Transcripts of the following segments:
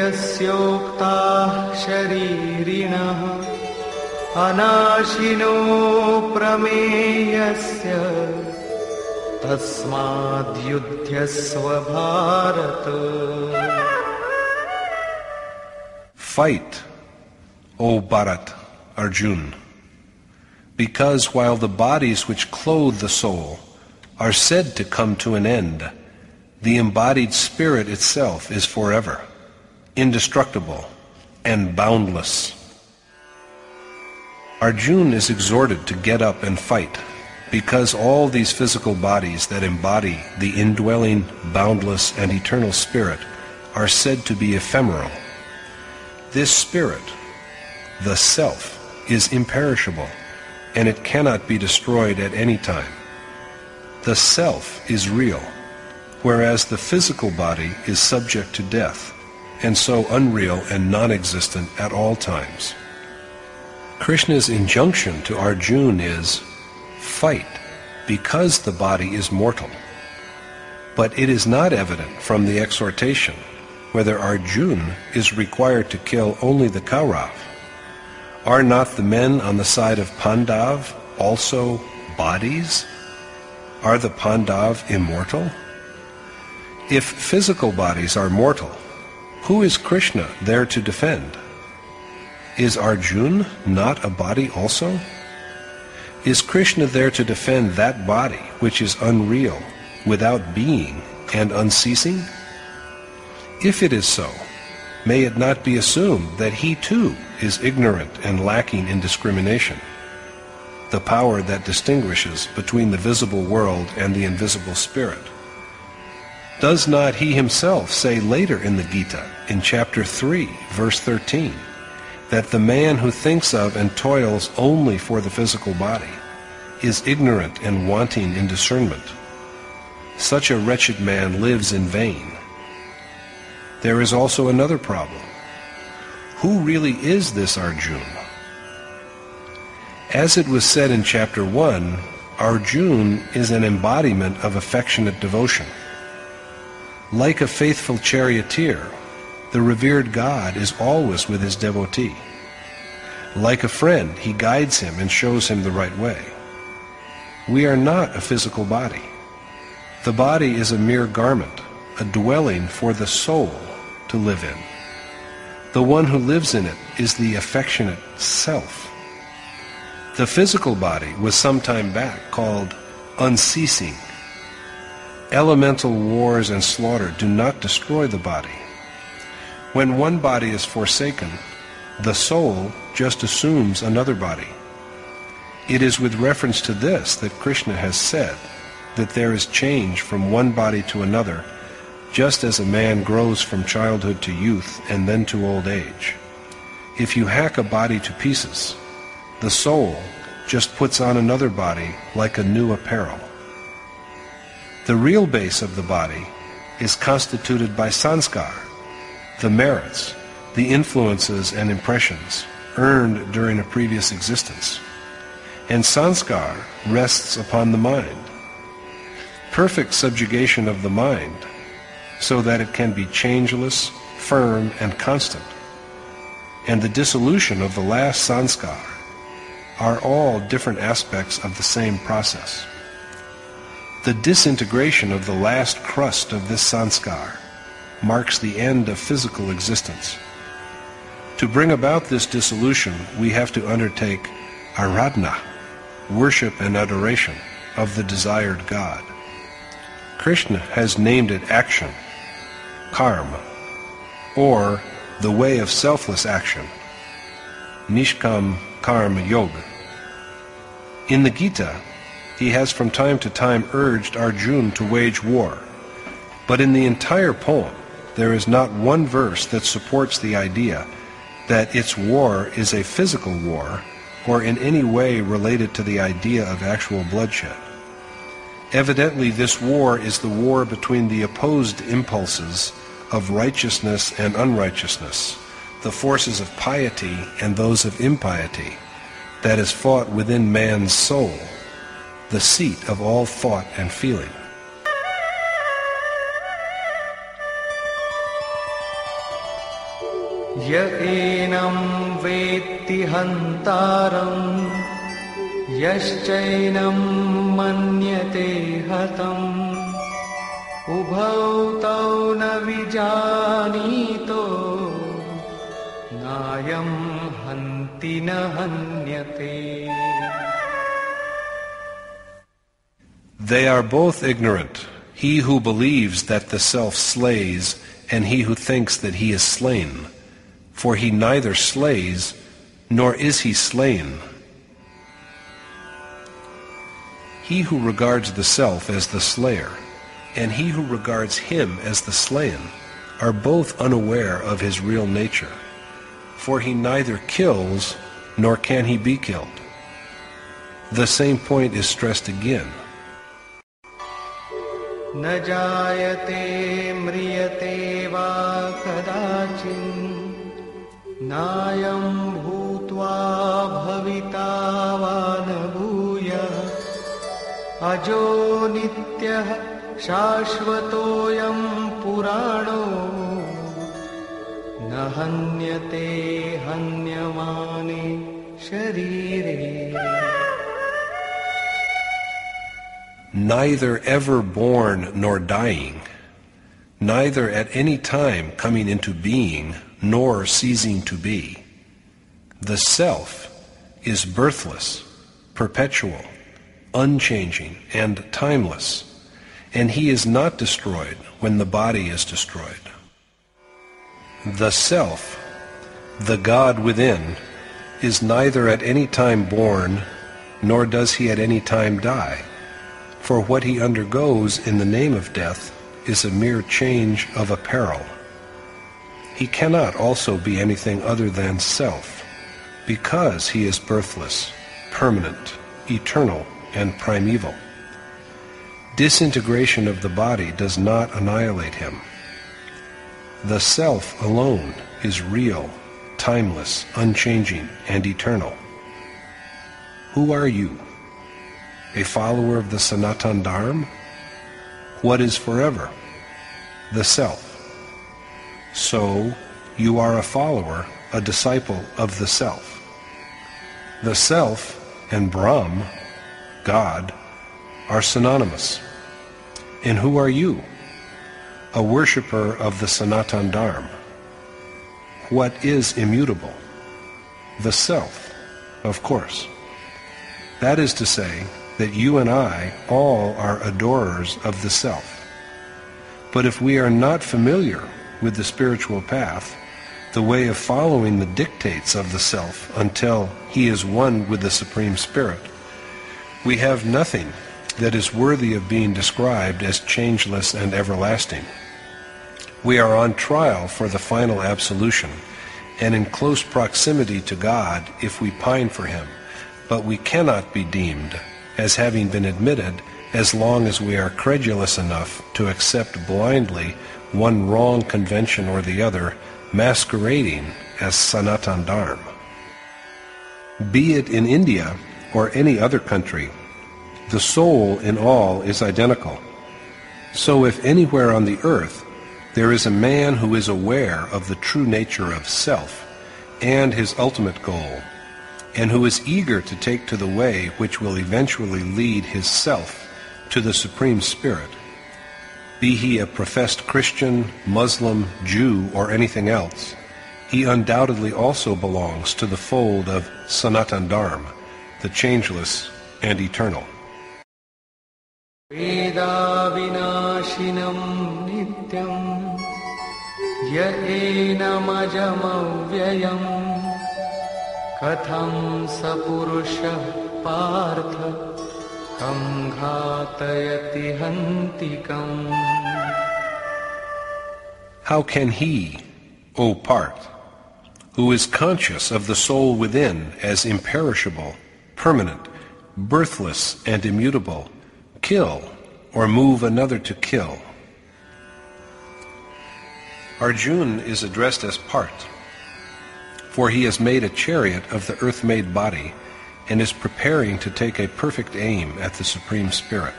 यस्योक्ताः शरीरिणः अनाशिनो प्रमेयस्य तस्माद्युध्यस्व Bharat. Fight, O Bharat, Arjun, because while the bodies which clothe the soul are said to come to an end, the embodied spirit itself is forever, indestructible, and boundless. Arjun is exhorted to get up and fight, because all these physical bodies that embody the indwelling, boundless, and eternal spirit are said to be ephemeral. This spirit, the self, is imperishable, and it cannot be destroyed at any time. The self is real, whereas the physical body is subject to death, and so unreal and non-existent at all times. Krishna's injunction to Arjun is, fight, because the body is mortal. But it is not evident from the exhortation whether Arjun is required to kill only the Kaurav. Are not the men on the side of Pandav also bodies? Are the Pandav immortal? If physical bodies are mortal, who is Krishna there to defend? Is Arjun not a body also? Is Krishna there to defend that body which is unreal, without being, and unceasing? If it is so, may it not be assumed that he too is ignorant and lacking in discrimination, the power that distinguishes between the visible world and the invisible spirit? Does not he himself say later in the Gita, in chapter 3, verse 13, that the man who thinks of and toils only for the physical body is ignorant and wanting in discernment? Such a wretched man lives in vain. There is also another problem. Who really is this Arjun? As it was said in chapter 1, Arjun is an embodiment of affectionate devotion. Like a faithful charioteer, the revered God is always with his devotee. Like a friend, he guides him and shows him the right way. We are not a physical body. The body is a mere garment, a dwelling for the soul to live in. The one who lives in it is the affectionate self. The physical body was some time back called unceasing. Elemental wars and slaughter do not destroy the body. When one body is forsaken, the soul just assumes another body. It is with reference to this that Krishna has said that there is change from one body to another, just as a man grows from childhood to youth and then to old age. If you hack a body to pieces, the soul just puts on another body like a new apparel. The real base of the body is constituted by sanskar, the merits, the influences and impressions earned during a previous existence. And sanskar rests upon the mind. Perfect subjugation of the mind, so that it can be changeless, firm, and constant, and the dissolution of the last sanskar are all different aspects of the same process. The disintegration of the last crust of this sanskar marks the end of physical existence. To bring about this dissolution, we have to undertake aradhana, worship and adoration of the desired God. Krishna has named it action, karma, or the way of selfless action, nishkam karma yoga. In the Gita, he has from time to time urged Arjun to wage war, but in the entire poem there is not one verse that supports the idea that its war is a physical war or in any way related to the idea of actual bloodshed. Evidently, this war is the war between the opposed impulses of righteousness and unrighteousness, the forces of piety and those of impiety, that is fought within man's soul, the seat of all thought and feeling. य एनं वेत्ति हन्तारम् यश्चैनं मन्यते हतम् उभौ तौ न विजानीतो नायं हन्ति न हन्यते. They are both ignorant, he who believes that the self slays and he who thinks that he is slain. For he neither slays, nor is he slain. He who regards the self as the slayer, and he who regards him as the slain, are both unaware of his real nature. For he neither kills, nor can he be killed. The same point is stressed again. न जायते म्रियते वा कदाचित् नायं भूत्वा भविता वा न भूयः अजो नित्यः शाश्वतोऽयं पुराणो न हन्यते हन्यमाने शरीरे. Neither ever born nor dying, neither at any time coming into being nor ceasing to be. The self is birthless, perpetual, unchanging, and timeless, and he is not destroyed when the body is destroyed. The self, the God within, is neither at any time born, nor does he at any time die. For what he undergoes in the name of death is a mere change of apparel. He cannot also be anything other than self, because he is birthless, permanent, eternal, and primeval. Disintegration of the body does not annihilate him. The self alone is real, timeless, unchanging, and eternal. Who are you? A follower of the Sanatana Dharma? What is forever? The self. So, you are a follower, a disciple of the self. The self and Brahm, God, are synonymous. And who are you? A worshipper of the Sanatana Dharma. What is immutable? The self, of course. That is to say, that you and I all are adorers of the self. But if we are not familiar with the spiritual path, the way of following the dictates of the self until he is one with the Supreme Spirit, we have nothing that is worthy of being described as changeless and everlasting. We are on trial for the final absolution, and in close proximity to God if we pine for him, but we cannot be deemed as having been admitted as long as we are credulous enough to accept blindly one wrong convention or the other, masquerading as Sanatana Dharma. Be it in India or any other country, the soul in all is identical. So if anywhere on the earth there is a man who is aware of the true nature of self and his ultimate goal, and who is eager to take to the way which will eventually lead his self to the Supreme Spirit, be he a professed Christian, Muslim, Jew, or anything else, he undoubtedly also belongs to the fold of Sanatana Dharma, the changeless and eternal. Veda vinashinam nityam ya enam ajamavyayam katham sapurusha partha kam ghatayati hantikam. How can he, O Parth, who is conscious of the soul within as imperishable, permanent, birthless, and immutable, kill or move another to kill? Arjun is addressed as Parth, for he has made a chariot of the earth-made body and is preparing to take a perfect aim at the Supreme Spirit.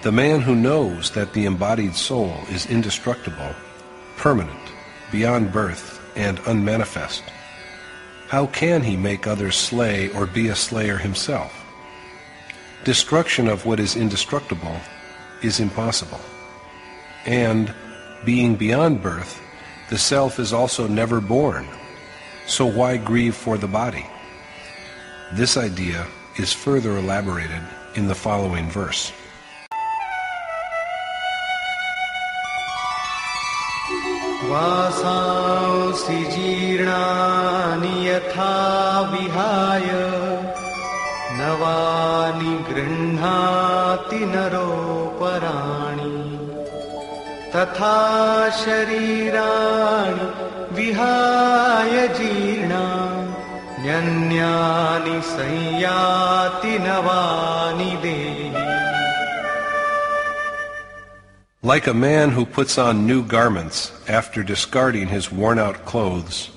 The man who knows that the embodied soul is indestructible, permanent, beyond birth, and unmanifest. How can he make others slay or be a slayer himself? Destruction of what is indestructible is impossible. And, being beyond birth, the self is also never born. So why grieve for the body? This idea is further elaborated in the following verse. वासांसि जीर्णानि यथा विहाय नवानि गृह्णाति नरोपराणि तथा शरीराणि विहाय जीर्णान्यन्यानि संयाति नवानि देहि. Like a man who puts on new garments after discarding his worn-out clothes,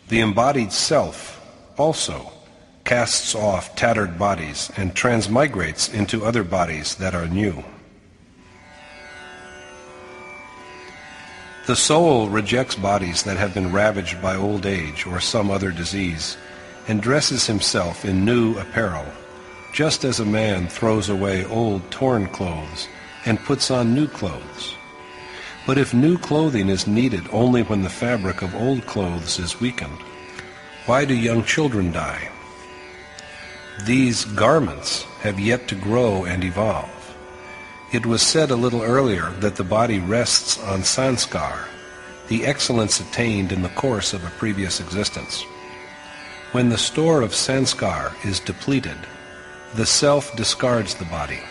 the embodied self also casts off tattered bodies and transmigrates into other bodies that are new. The soul rejects bodies that have been ravaged by old age or some other disease and dresses himself in new apparel, just as a man throws away old torn clothes and puts on new clothes. But if new clothing is needed only when the fabric of old clothes is weakened, why do young children die? These garments have yet to grow and evolve. It was said a little earlier that the body rests on sanskar, the excellence attained in the course of a previous existence. When the store of sanskar is depleted, the self discards the body.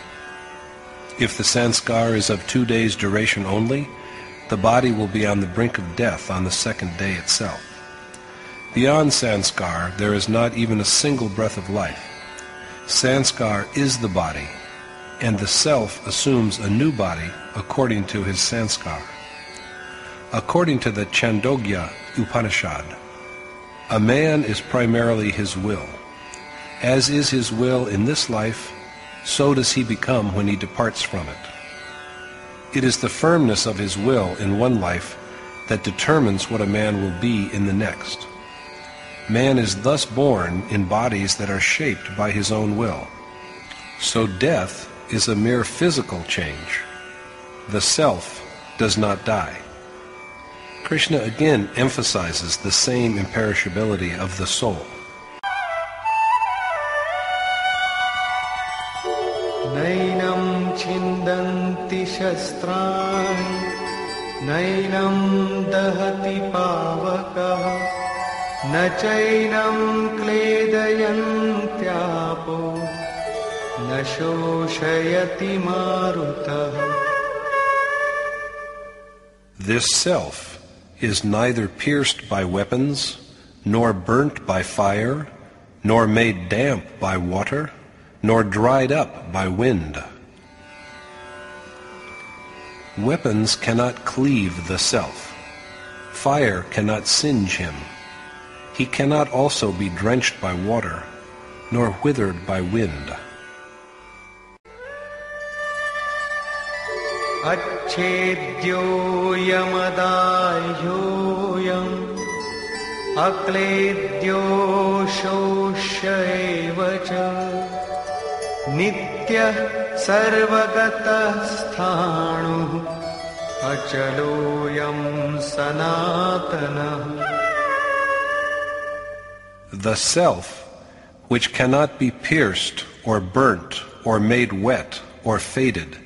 If the sanskar is of 2 days' duration only, the body will be on the brink of death on the second day itself. Beyond sanskar, there is not even a single breath of life. Sanskar is the body, and the self assumes a new body according to his sanskar. According to the Chandogya Upanishad, a man is primarily his will. As is his will in this life, so does he become when he departs from it. It is the firmness of his will in one life that determines what a man will be in the next. Man is thus born in bodies that are shaped by his own will. So death is a mere physical change. The self does not die. Krishna again emphasizes the same imperishability of the soul. Nainam chindanti shastrani nainam dahati pavakah na chainam kledayantyapo na shoshayati marutah. This self is neither pierced by weapons, nor burnt by fire, nor made damp by water, nor dried up by wind. Weapons cannot cleave the self. Fire cannot singe him. He cannot also be drenched by water, nor withered by wind. Achedyo yamadayyoyam akledyo shoshaevacha Nityah sarvagatah sthanu achaloyam sanatanah. The self, which cannot be pierced or burnt or made wet or faded,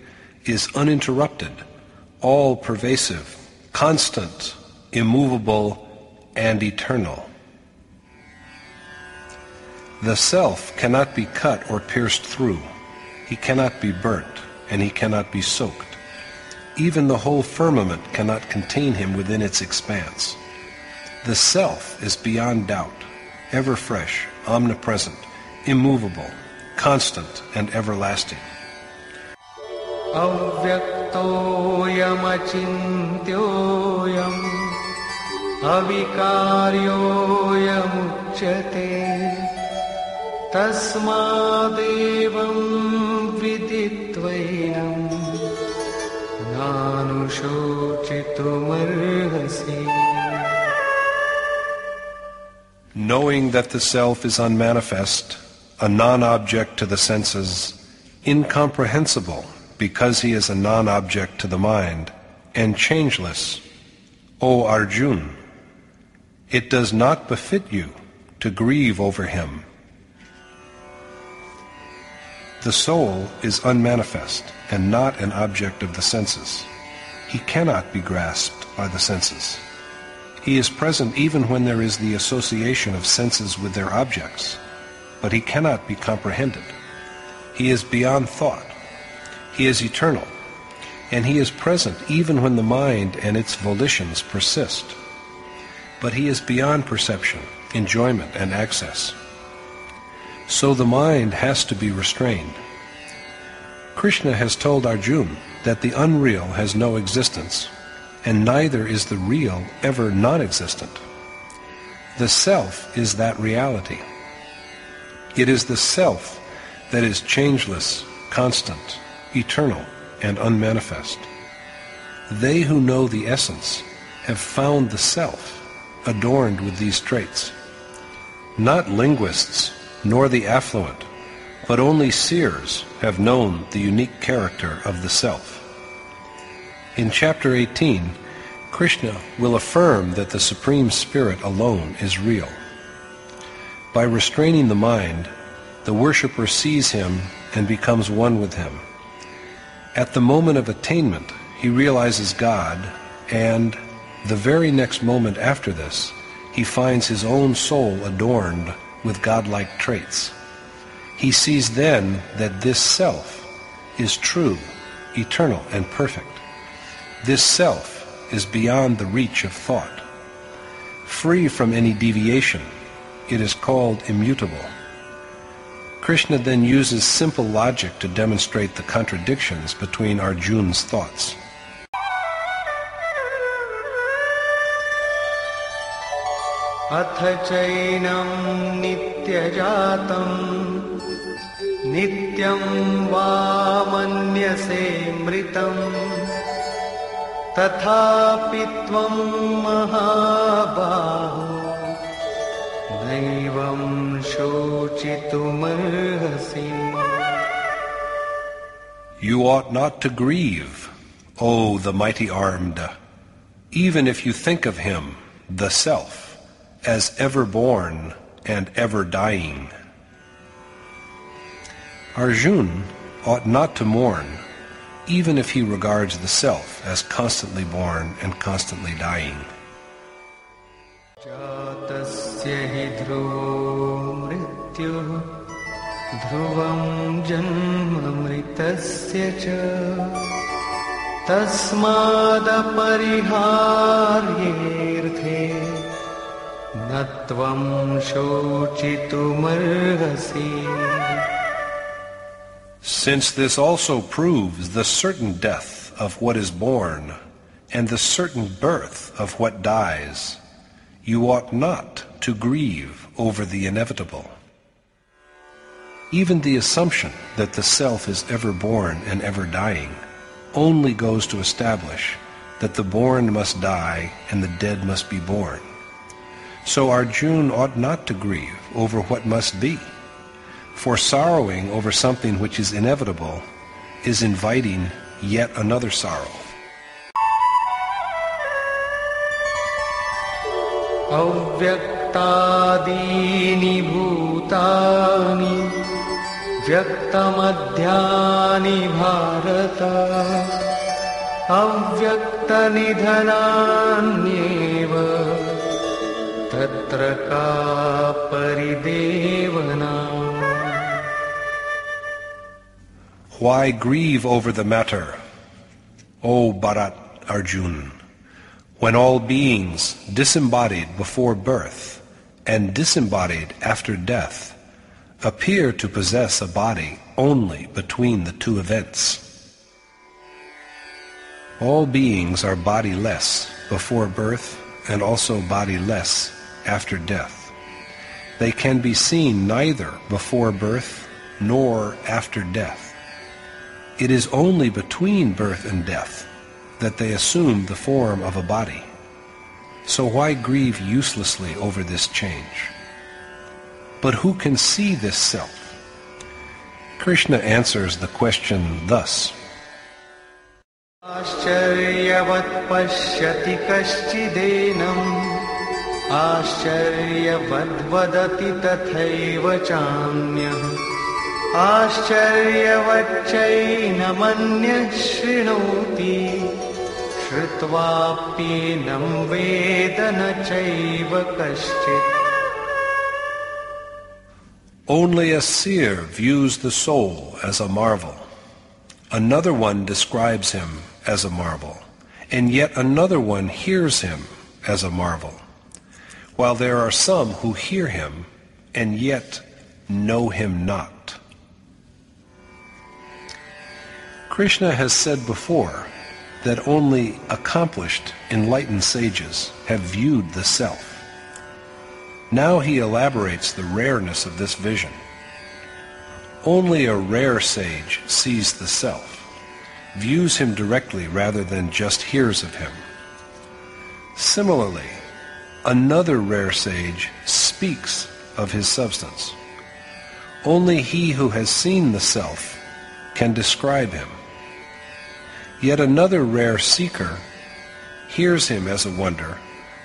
is uninterrupted, all-pervasive, constant, immovable, and eternal. The self cannot be cut or pierced through. He cannot be burnt, and he cannot be soaked. Even the whole firmament cannot contain him within its expanse. The self is beyond doubt, ever fresh, omnipresent, immovable, constant, and everlasting. Avyaktoyam achintyoyam avikaryoyam uchyate tasmadevam viditvainam nanushochitumarhasi. Knowing that the self is unmanifest, a non-object to the senses, incomprehensible because he is a non-object to the mind, and changeless, O Arjun, it does not befit you to grieve over him. The soul is unmanifest and not an object of the senses. He cannot be grasped by the senses. He is present even when there is the association of senses with their objects, but he cannot be comprehended. He is beyond thought. He is eternal, and he is present even when the mind and its volitions persist. But he is beyond perception, enjoyment, and access. So the mind has to be restrained. Krishna has told Arjun that the unreal has no existence, and neither is the real ever non-existent. The self is that reality. It is the self that is changeless, constant, eternal, and unmanifest. They who know the essence have found the self adorned with these traits. Not linguists, nor the affluent, but only seers have known the unique character of the self. In chapter 18, Krishna will affirm that the Supreme Spirit alone is real. By restraining the mind, the worshipper sees him and becomes one with him. At the moment of attainment, he realizes God, and the very next moment after this, he finds his own soul adorned with godlike traits. He sees then that this self is true, eternal, and perfect. This self is beyond the reach of thought. Free from any deviation, it is called immutable. Krishna then uses simple logic to demonstrate the contradictions between Arjun's thoughts. अथ चैनं नित्यजातं नित्यं वा मन्यसे मृतं तथापि त्वं महाबाहो नैवं शोचितुमर्हसि. You ought not to grieve, O the mighty armed, even if you think of him, the self, as ever born and ever dying. Arjun ought not to mourn, even if he regards the self as constantly born and constantly dying. जातस्य हि ध्रुवो मृत्युः ध्रुवं जन्म मृतस्य च तस्मादपरिहार्येऽर्थे न त्वं शोचितुमर्हसि. Since this also proves the certain death of what is born and the certain birth of what dies, you ought not to grieve over the inevitable. Even the assumption that the self is ever born and ever dying only goes to establish that the born must die and the dead must be born. So Arjun ought not to grieve over what must be, for sorrowing over something which is inevitable is inviting yet another sorrow. अव्यक्तादीनि भूतानि व्यक्तमध्यानि भारत अव्यक्तनिधनान्येव तत्र का परिदेवना. Why grieve over the matter, O Bharat Arjun, when all beings disembodied before birth and disembodied after death appear to possess a body only between the two events? All beings are bodiless before birth and also bodiless after death. They can be seen neither before birth nor after death. It is only between birth and death that they assume the form of a body. So why grieve uselessly over this change? But who can see this self? Krishna answers the question thus. Ascharyavat pashyati kaschidinam Ascharyavat vadati tathaiva chanyah Ascharyavat chainamanyah shrinoti Shrutvapyenam vedana chaiva kaschit. Only a seer views the soul as a marvel. Another one describes him as a marvel, and yet another one hears him as a marvel, while there are some who hear him and yet know him not. Krishna has said before that only accomplished, enlightened sages have viewed the self. Now he elaborates the rareness of this vision. Only a rare sage sees the self, views him directly rather than just hears of him. Similarly, another rare sage speaks of his substance. Only he who has seen the self can describe him. Yet another rare seeker hears him as a wonder,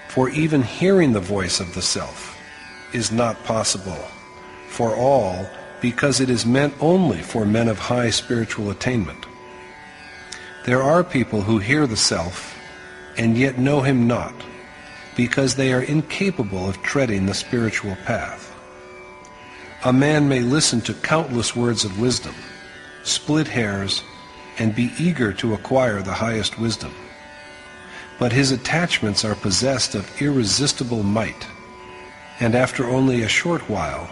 for even hearing the voice of the self is not possible for all, because it is meant only for men of high spiritual attainment. There are people who hear the self and yet know him not, because they are incapable of treading the spiritual path. A man may listen to countless words of wisdom, split hairs, and be eager to acquire the highest wisdom, but his attachments are possessed of irresistible might, and after only a short while,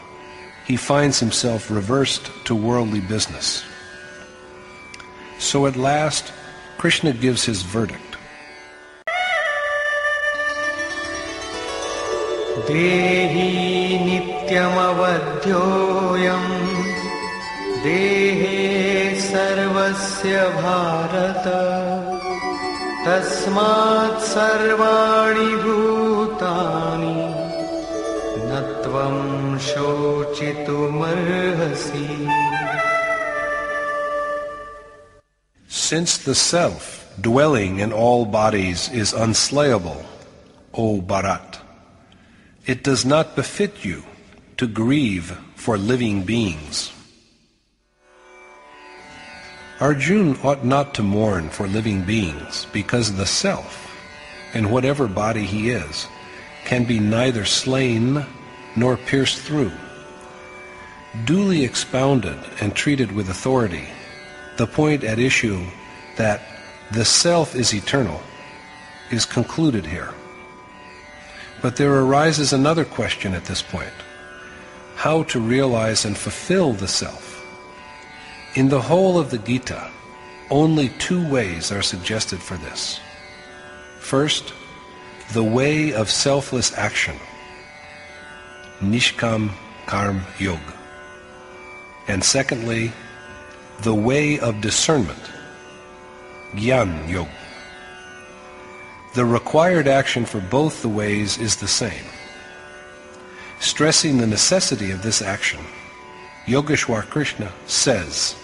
he finds himself reversed to worldly business. So at last, Krishna gives his verdict. Dehi nityam avadhyoyam Dehe sarvasya bharata Tasmat sarvani bhutani Natvam shochitumarhasi. Since the self, dwelling in all bodies, is unslayable, O Bharat, it does not befit you to grieve for living beings. Arjun ought not to mourn for living beings, because the self, in whatever body he is, can be neither slain nor pierced through. Duly expounded and treated with authority, the point at issue that the self is eternal is concluded here. But there arises another question at this point: how to realize and fulfill the self? In the whole of the Gita, only two ways are suggested for this. First, the way of selfless action, Nishkam Karm Yog. And secondly, the way of discernment, Gyan Yog. The required action for both the ways is the same. Stressing the necessity of this action, Yogeshwar Krishna says,